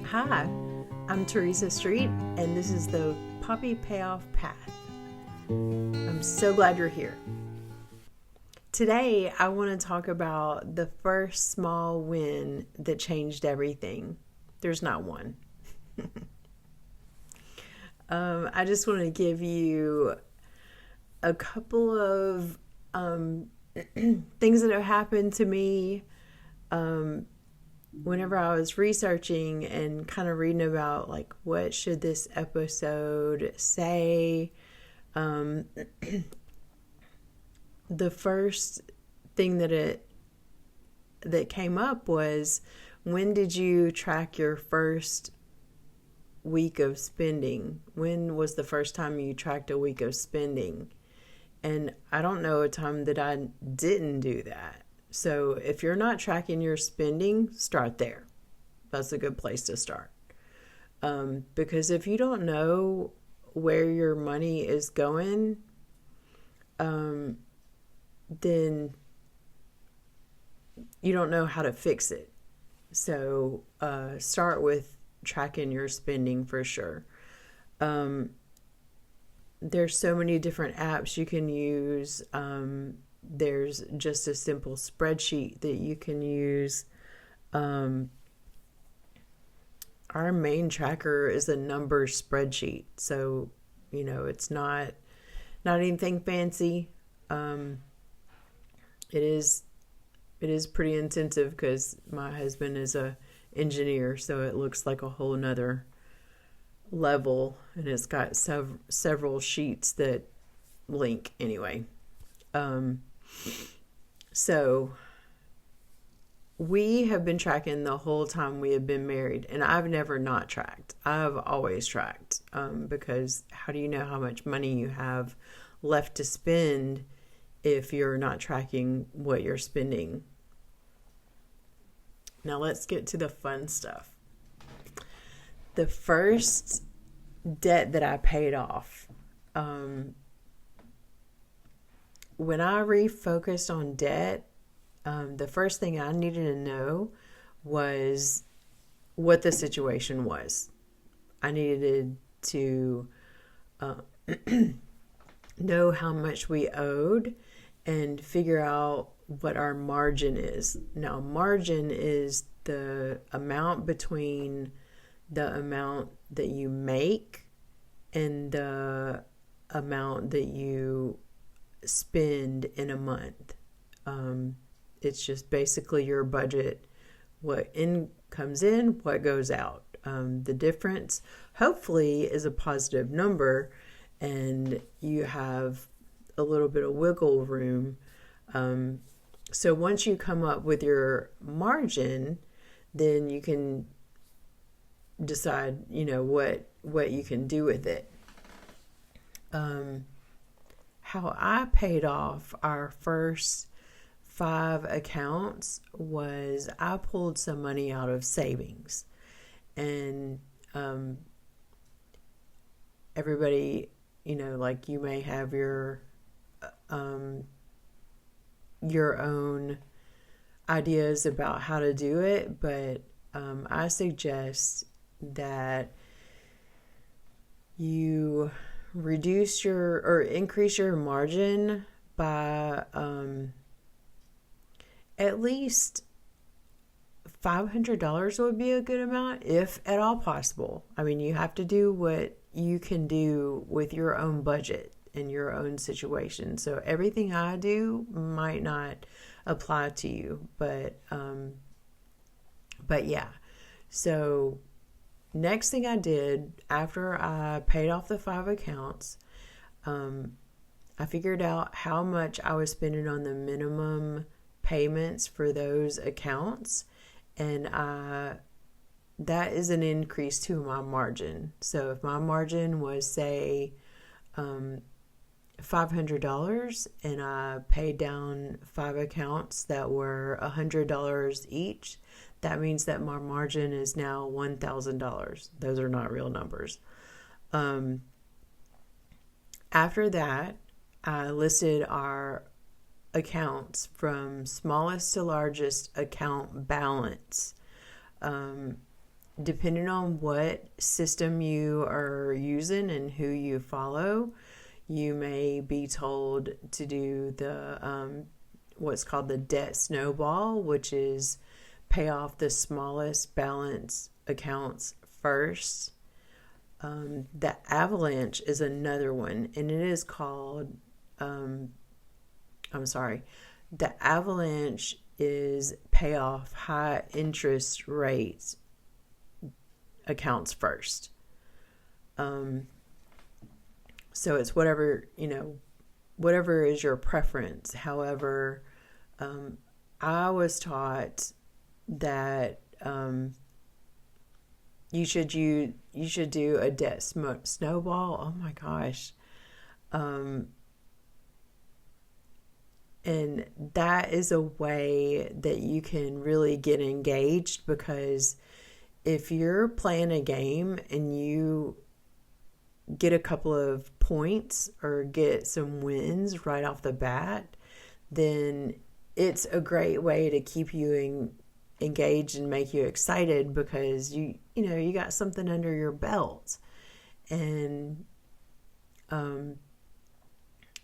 Hi, I'm Teresa Street, and this is the Puppy Payoff Path. I'm so glad you're here. Today, I want to talk about the first small win that changed everything. There's not one. I just want to give you a couple of things that have happened to me whenever I was researching and kind of reading about like what should this episode say. The first thing that came up was, when did you track your first week of spending? When was the first time you tracked a week of spending? And I don't know a time that I didn't do that. So if you're not tracking your spending, start there. That's a good place to start. Because if you don't know where your money is going, then you don't know how to fix it. So start with tracking your spending for sure. There's so many different apps you can use. There's just a simple spreadsheet that you can use. Our main tracker is a numbers spreadsheet. So, it's not anything fancy. It is pretty intensive because my husband is a engineer, so it looks like a whole nother level, and it's got several sheets that link anyway. So we have been tracking the whole time we have been married, and I've never not tracked. I've always tracked, because how do you know how much money you have left to spend if you're not tracking what you're spending? Now let's get to the fun stuff. The first debt that I paid off, when I refocused on debt, the first thing I needed to know was what the situation was. I needed to know how much we owed and figure out what our margin is. Now, margin is the amount between the amount that you make and the amount that you spend in a month. It's just basically your budget, what comes in, what goes out. The difference hopefully is a positive number, and you have a little bit of wiggle room. So once you come up with your margin, then you can decide, what you can do with it. How I paid off our first 5 accounts was I pulled some money out of savings. And everybody, like you may have your own ideas about how to do it, but I suggest that you reduce or increase your margin by at least $500 would be a good amount, if at all possible. I mean, you have to do what you can do with your own budget and your own situation. So everything I do might not apply to you, but yeah. So next thing I did after I paid off the 5 accounts, I figured out how much I was spending on the minimum payments for those accounts, and that is an increase to my margin. So if my margin was, say, $500, and I paid down 5 accounts that were $100 each, that means that my margin is now $1,000. Those are not real numbers. After that, I listed our accounts from smallest to largest account balance. Depending on what system you are using and who you follow, you may be told to do the what's called the debt snowball, which is pay off the smallest balance accounts first. The avalanche is another one, and it is called, the avalanche is pay off high interest rates accounts first. So it's whatever is your preference. However, I was taught that you should do a debt snowball. Oh my gosh. And that is a way that you can really get engaged, because if you're playing a game and you get a couple of points or get some wins right off the bat, then it's a great way to keep you engaged and make you excited, because you got something under your belt, and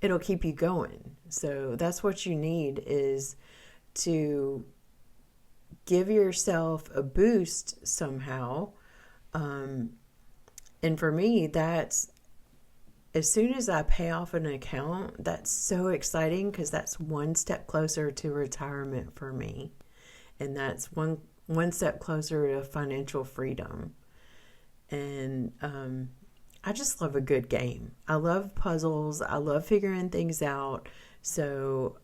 it'll keep you going. So that's what you need, is to give yourself a boost somehow. And for me, that's as soon as I pay off an account, that's so exciting, because that's one step closer to retirement for me. And that's one step closer to financial freedom. And I just love a good game. I love puzzles. I love figuring things out. So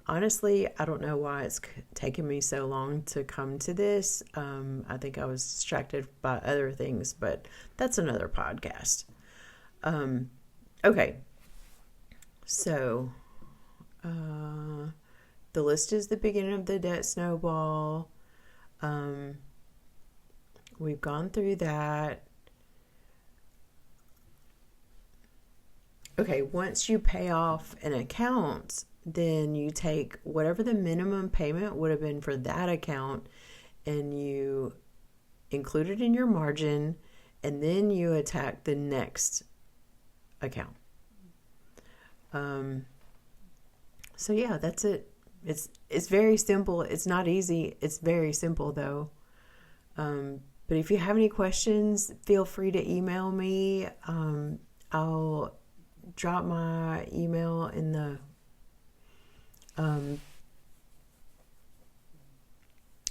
honestly, I don't know why it's taken me so long to come to this. I think I was distracted by other things, but that's another podcast. Okay. So the list is the beginning of the debt snowball. We've gone through that. Okay, once you pay off an account, then you take whatever the minimum payment would have been for that account and you include it in your margin, and then you attack the next account. So yeah, that's it. It's very simple. It's not easy. It's very simple though. But if you have any questions, feel free to email me. I'll drop my email in the I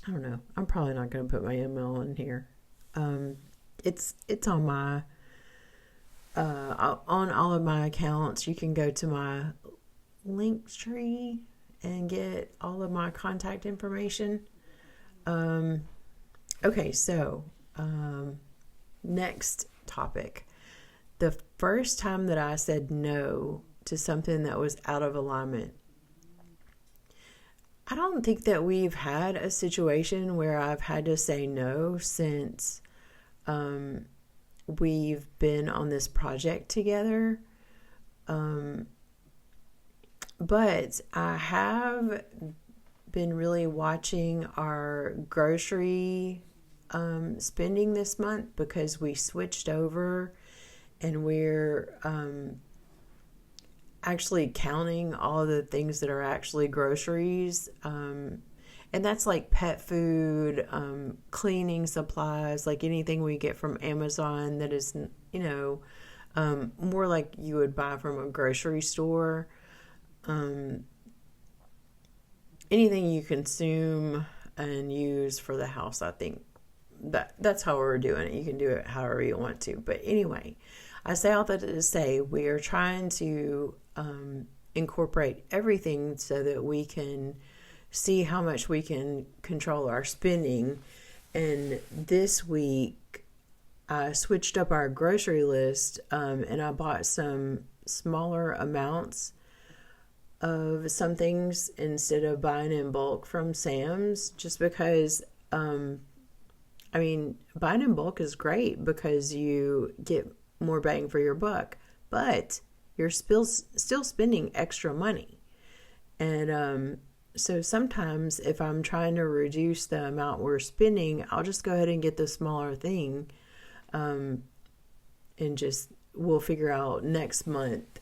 don't know. I'm probably not going to put my email in here. It's on my on all of my accounts. You can go to my link tree and get all of my contact information. Okay, so next topic. The first time that I said no to something that was out of alignment. I don't think that we've had a situation where I've had to say no since we've been on this project together. But I have been really watching our grocery spending this month, because we switched over and we're actually counting all the things that are actually groceries. And that's like pet food, cleaning supplies, like anything we get from Amazon that is, more like you would buy from a grocery store. Anything you consume and use for the house, I think that's how we're doing it. You can do it however you want to. But anyway, I say all that to say we are trying to incorporate everything so that we can see how much we can control our spending. And this week, I switched up our grocery list and I bought some smaller amounts of some things instead of buying in bulk from Sam's, just because buying in bulk is great because you get more bang for your buck, but you're still spending extra money. And so sometimes if I'm trying to reduce the amount we're spending, I'll just go ahead and get the smaller thing, and just we'll figure out next month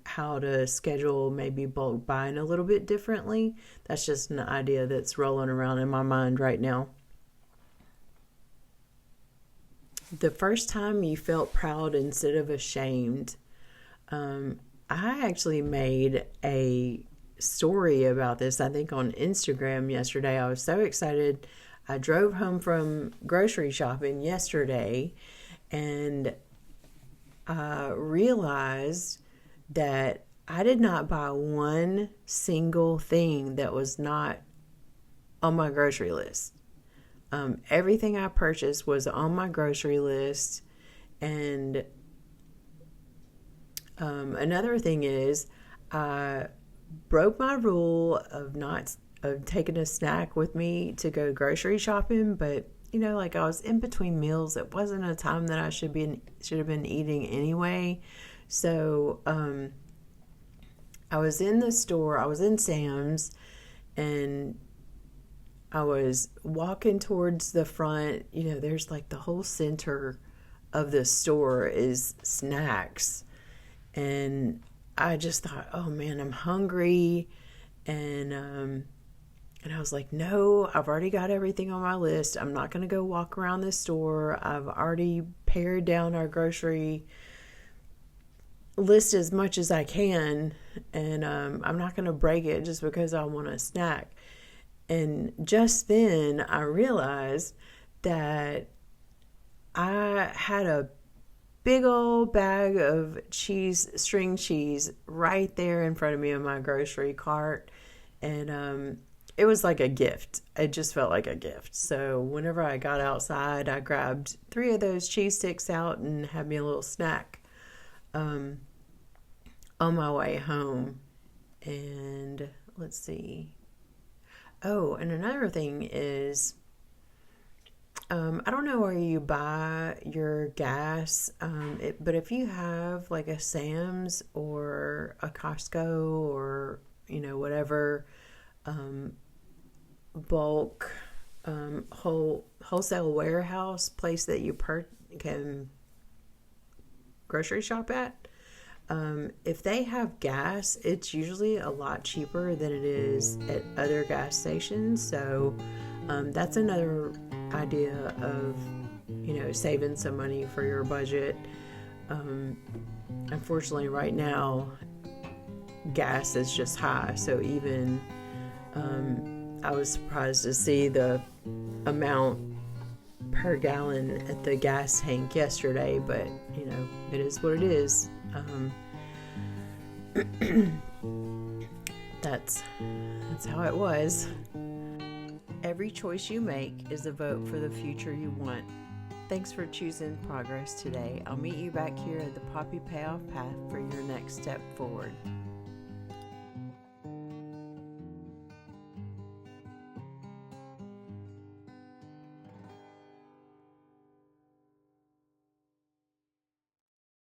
how to schedule maybe bulk buying a little bit differently. That's just an idea that's rolling around in my mind right now. The first time you felt proud instead of ashamed. I actually made a story about this, I think, on Instagram yesterday. I was so excited. I drove home from grocery shopping yesterday, and I realized that I did not buy one single thing that was not on my grocery list. Everything I purchased was on my grocery list. And another thing is, I broke my rule of taking a snack with me to go grocery shopping. But like, I was in between meals. It wasn't a time that I should have been eating anyway. So I was in the store. I was in Sam's, and I was walking towards the front. There's like the whole center of the store is snacks. And I just thought, oh man, I'm hungry. And I was like, no, I've already got everything on my list. I'm not going to go walk around this store. I've already pared down our grocery list as much as I can. And I'm not going to break it just because I want a snack. And just then I realized that I had a big old bag of string cheese right there in front of me in my grocery cart. And it was like a gift. It just felt like a gift. So whenever I got outside, I grabbed 3 of those cheese sticks out and had me a little snack on my way home. And let's see. Oh, and another thing is, I don't know where you buy your gas, but if you have like a Sam's or a Costco or, whatever bulk wholesale warehouse place that you can grocery shop at, if they have gas, it's usually a lot cheaper than it is at other gas stations. So that's another idea of saving some money for your budget. Unfortunately, right now gas is just high, so even I was surprised to see the amount per gallon at the gas tank yesterday, but it is what it is. That's how it was. Every choice you make is a vote for the future you want. Thanks for choosing progress today. I'll meet you back here at the Poppy Payoff path for your next step forward.